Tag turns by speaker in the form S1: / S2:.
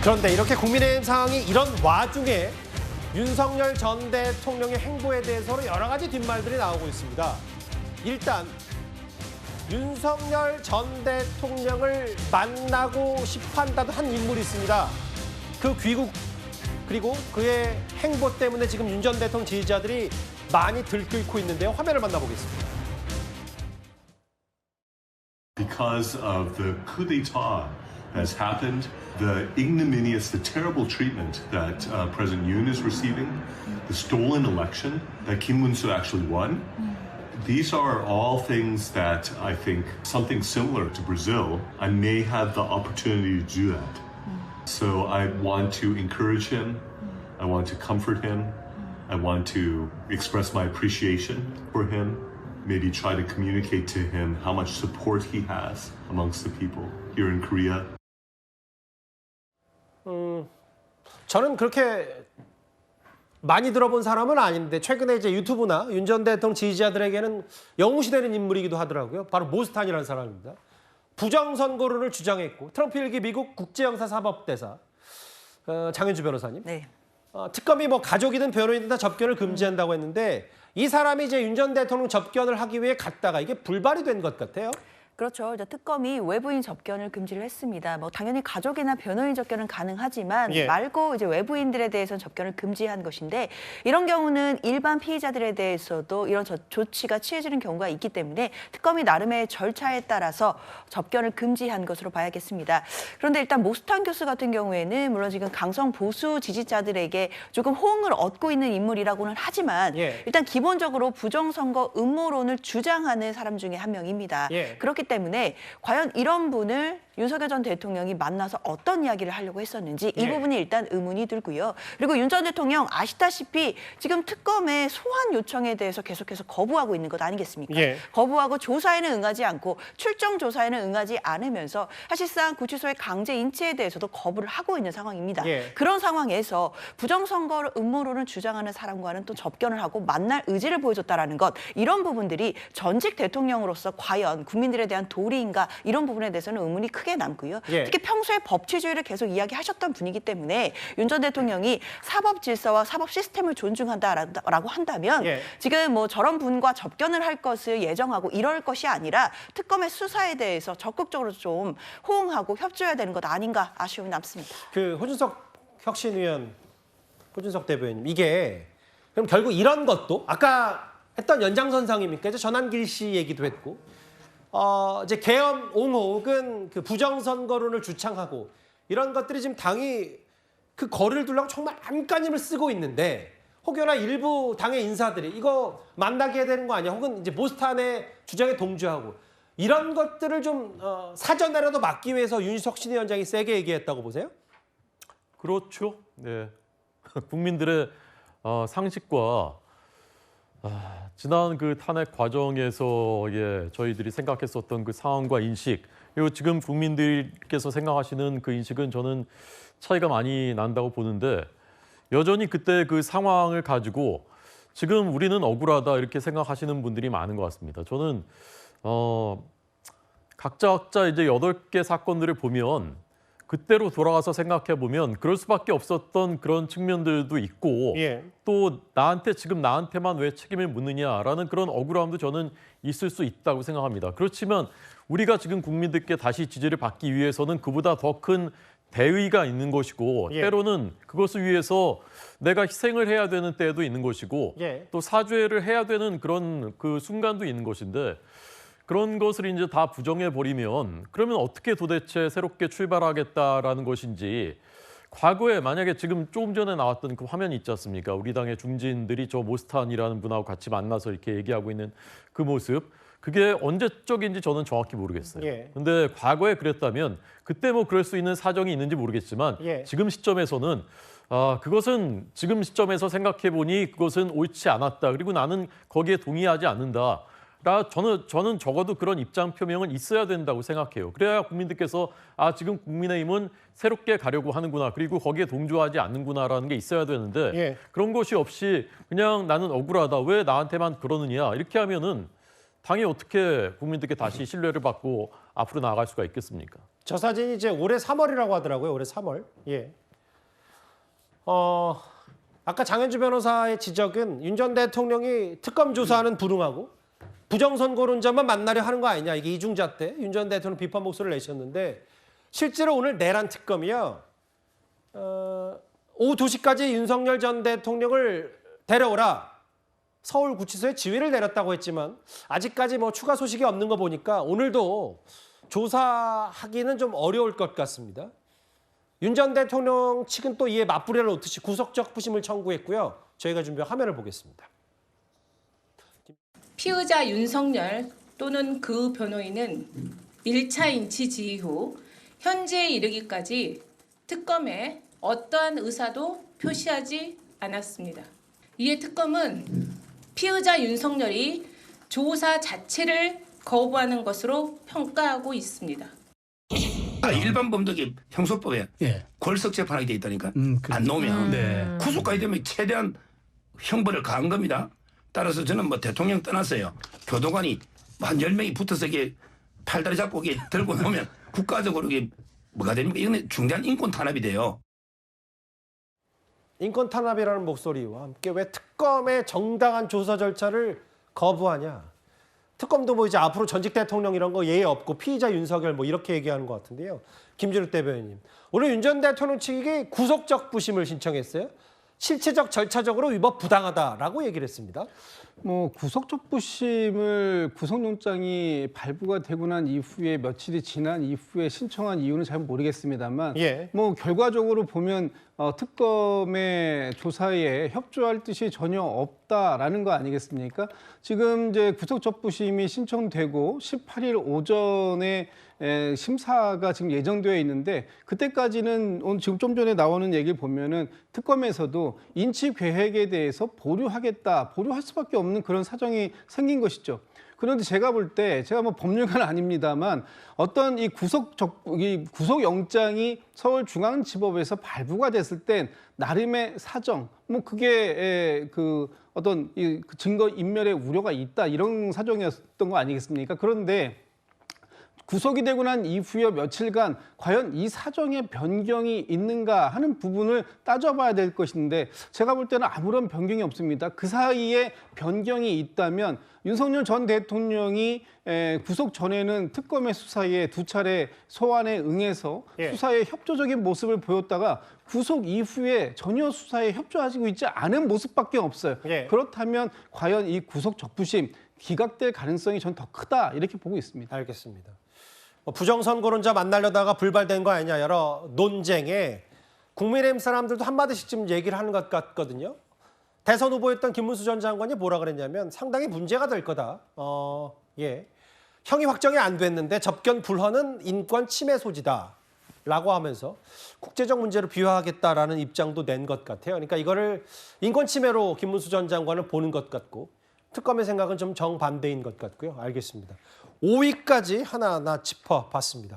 S1: 그런데 이렇게 국민의힘 상황이 이런 와중에 윤석열 전 대통령의 행보에 대해서는 여러 가지 뒷말들이 나오고 있습니다. 일단 윤석열 전 대통령을 만나고 싶어한다도 한 인물이 있습니다. 그 귀국 그리고 그의 행보 때문에 지금 윤 전 대통령 지지자들이 많이 들끓고 있는데요. 화면을 만나보겠습니다.
S2: Because of the coup d'etat has happened, the ignominious, the terrible treatment that President Yoon is receiving, the stolen election that Kim Moon-soo actually won, these are all things that I think something similar to Brazil, I may have the opportunity to do that. So I want to encourage him, I want to comfort him, I want to express my appreciation for him. Maybe try to communicate to him how much support he has amongst the people here in Korea.
S1: 저는 그렇게 많이 들어본 사람은 아닌데 최근에 이제 유튜브나 윤 전 대통령 지지자들에게는 영웅시되는 인물이기도 하더라고요. 바로 모스탄이라는 사람입니다. 부정선거론을 주장했고 트럼프 일기 미국 국제형사사법대사 장현주 변호사님.
S3: 네.
S1: 특검이 뭐 가족이든 변호인이든 다 접견을 금지한다고 했는데 이 사람이 이제 윤 전 대통령 접견을 하기 위해 갔다가 이게 불발이 된 것 같아요.
S3: 그렇죠. 이제 특검이 외부인 접견을 금지를 했습니다. 뭐 당연히 가족이나 변호인 접견은 가능하지만 말고 이제 외부인들에 대해서는 접견을 금지한 것인데 이런 경우는 일반 피의자들에 대해서도 이런 조치가 취해지는 경우가 있기 때문에 특검이 나름의 절차에 따라서 접견을 금지한 것으로 봐야겠습니다. 그런데 일단 모스탄 교수 같은 경우에는 물론 지금 강성 보수 지지자들에게 조금 호응을 얻고 있는 인물이라고는 하지만 일단 기본적으로 부정선거 음모론을 주장하는 사람 중에 한 명입니다. 그렇기 때문에 과연 이런 분을 윤석열 전 대통령이 만나서 어떤 이야기를 하려고 했었는지 이 부분이 일단 의문이 들고요. 그리고 윤 전 대통령 아시다시피 지금 특검의 소환 요청에 대해서 계속해서 거부하고 있는 것 아니겠습니까? 거부하고 조사에는 응하지 않고 출정 조사에는 응하지 않으면서 사실상 구치소의 강제 인치에 대해서도 거부를 하고 있는 상황입니다. 그런 상황에서 부정선거 음모론을 주장하는 사람과는 또 접견을 하고 만날 의지를 보여줬다라는 것 이런 부분들이 전직 대통령으로서 과연 국민들에 대한 도리인가 이런 부분에 대해서는 의문이 크게 남고요. 특히 평소에 법치주의를 계속 이야기하셨던 분이기 때문에 윤 전 대통령이 사법 질서와 사법 시스템을 존중한다라고 한다면 지금 뭐 저런 분과 접견을 할 것을 예정하고 이럴 것이 아니라 특검의 수사에 대해서 적극적으로 좀 호응하고 협조해야 되는 것 아닌가 아쉬움이 남습니다.
S1: 그 호준석 혁신위원, 호준석 대변인 이게 그럼 결국 이런 것도 아까 했던 연장선상입니까? 이제 전한길 씨 얘기도 했고. 이제 계엄 옹호 혹은 그 부정선거론을 주창하고 이런 것들이 지금 당이 그 거리를 두려고 정말 안간힘을 쓰고 있는데 혹여나 일부 당의 인사들이 이거 만나게 해야 되는 거 아니야? 혹은 이제 모스탄의 주장에 동조하고 이런 것들을 좀 사전에라도 막기 위해서 윤석신 위원장이 세게 얘기했다고 보세요?
S4: 그렇죠. 네. 국민들의 상식과 지난 그 탄핵 과정에서 저희들이 생각했었던 그 상황과 인식 그리고 지금 국민들께서 생각하시는 그 인식은 저는 차이가 많이 난다고 보는데 여전히 그때 그 상황을 가지고 지금 우리는 억울하다 이렇게 생각하시는 분들이 많은 것 같습니다. 저는 각자 이제 8개 사건들을 보면 그때로 돌아가서 생각해 보면 그럴 수밖에 없었던 그런 측면들도 있고 또 나한테만 왜 책임을 묻느냐라는 그런 억울함도 저는 있을 수 있다고 생각합니다. 그렇지만 우리가 지금 국민들께 다시 지지를 받기 위해서는 그보다 더 큰 대의가 있는 것이고 때로는 그것을 위해서 내가 희생을 해야 되는 때도 있는 것이고 또 사죄를 해야 되는 그런 그 순간도 있는 것인데 그런 것을 이제 다 부정해 버리면 그러면 어떻게 도대체 새롭게 출발하겠다라는 것인지 과거에 만약에 지금 조금 전에 나왔던 그 화면이 있지 않습니까? 우리 당의 중진들이 저 모스탄이라는 분하고 같이 만나서 이렇게 얘기하고 있는 그 모습 그게 언제적인지 저는 정확히 모르겠어요. 근데 과거에 그랬다면 그때 뭐 그럴 수 있는 사정이 있는지 모르겠지만 지금 시점에서는 그것은 지금 시점에서 생각해 보니 그것은 옳지 않았다. 그리고 나는 거기에 동의하지 않는다. 저는 적어도 그런 입장 표명은 있어야 된다고 생각해요. 그래야 국민들께서 지금 국민의힘은 새롭게 가려고 하는구나. 그리고 거기에 동조하지 않는구나라는 게 있어야 되는데 그런 것이 없이 그냥 나는 억울하다. 왜 나한테만 그러느냐. 이렇게 하면은 당이 어떻게 국민들께 다시 신뢰를 받고 앞으로 나아갈 수가 있겠습니까?
S1: 저 사진이 이제 올해 3월이라고 하더라고요. 올해 3월. 예. 아까 장현주 변호사의 지적은 윤 전 대통령이 특검 조사하는 불응하고 부정선거론자만 만나려 하는 거 아니냐. 이게 이중잣 때 윤 전 대통령 비판 목소리를 내셨는데 실제로 오늘 내란 특검이요. 오후 2시까지 윤석열 전 대통령을 데려오라. 서울구치소에 지휘를 내렸다고 했지만 아직까지 뭐 추가 소식이 없는 거 보니까 오늘도 조사하기는 좀 어려울 것 같습니다. 윤 전 대통령 측은 또 이에 맞불이를 놓듯이 구속적 부심을 청구했고요. 저희가 준비한 화면을 보겠습니다.
S5: 피의자 윤석열 또는 그 변호인은 1차 인치 지휘 후 현재에 이르기까지 특검에 어떠한 의사도 표시하지 않았습니다. 이에 특검은 피의자 윤석열이 조사 자체를 거부하는 것으로 평가하고 있습니다.
S6: 일반 범죄 형소법에
S7: 예.
S6: 골석 재판하게 돼 있다니까.
S7: 그래.
S6: 안 놓으면
S7: 네.
S6: 구속까지 되면 최대한 형벌을 가한 겁니다. 따라서 저는 뭐 대통령 떠났어요. 교도관이 한 10명이 붙어서 이게 팔다리 잡고 이게 들고 나오면 국가적으로 이게 뭐가 됩니까? 이건 중대한 인권 탄압이 돼요.
S1: 인권 탄압이라는 목소리와 함께 왜 특검의 정당한 조사 절차를 거부하냐. 특검도 뭐 이제 앞으로 전직 대통령 이런 거 예의 없고 피의자 윤석열 뭐 이렇게 얘기하는 것 같은데요. 김진욱 대변인님. 오늘 윤 전 대통령 측이 구속적 부심을 신청했어요. 실체적 절차적으로 위법 부당하다라고 얘기를 했습니다.
S7: 뭐 구속적 부심을 구속영장이 발부가 되고 난 이후에 며칠이 지난 이후에 신청한 이유는 잘 모르겠습니다만
S1: 예.
S7: 뭐 결과적으로 보면 특검의 조사에 협조할 뜻이 전혀 없다라는 거 아니겠습니까? 지금 이제 구속적 부심이 신청되고 18일 오전에 심사가 지금 예정되어 있는데 그때까지는 오늘 지금 좀 전에 나오는 얘기를 보면은 특검에서도 인치 계획에 대해서 보류할 수밖에 없는 그런 사정이 생긴 것이죠. 그런데 제가 볼 때 제가 뭐 법률가는 아닙니다만 어떤 이 구속영장이 서울중앙지법에서 발부가 됐을 땐 나름의 사정, 뭐 그게 그 어떤 이 증거 인멸의 우려가 있다 이런 사정이었던 거 아니겠습니까? 그런데 구속이 되고 난 이후에 며칠간 과연 이 사정에 변경이 있는가 하는 부분을 따져봐야 될 것인데 제가 볼 때는 아무런 변경이 없습니다. 그 사이에 변경이 있다면 윤석열 전 대통령이 구속 전에는 특검의 수사에 2차례 소환에 응해서 수사에 협조적인 모습을 보였다가 구속 이후에 전혀 수사에 협조하고 있지 않은 모습밖에 없어요. 그렇다면 과연 이 구속 적부심 기각될 가능성이 전 더 크다 이렇게 보고 있습니다.
S1: 알겠습니다. 부정선거론자 만나려다가 불발된 거 아니냐 여러 논쟁에 국민의힘 사람들도 한마디씩 좀 얘기를 하는 것 같거든요. 대선 후보였던 김문수 전 장관이 뭐라 그랬냐면 상당히 문제가 될 거다. 형이 확정이 안 됐는데 접견 불허는 인권 침해 소지다. 라고 하면서 국제적 문제로 비화하겠다라는 입장도 낸 것 같아요. 그러니까 이거를 인권 침해로 김문수 전 장관을 보는 것 같고 특검의 생각은 좀 정반대인 것 같고요. 알겠습니다. 5위까지 하나하나 짚어봤습니다.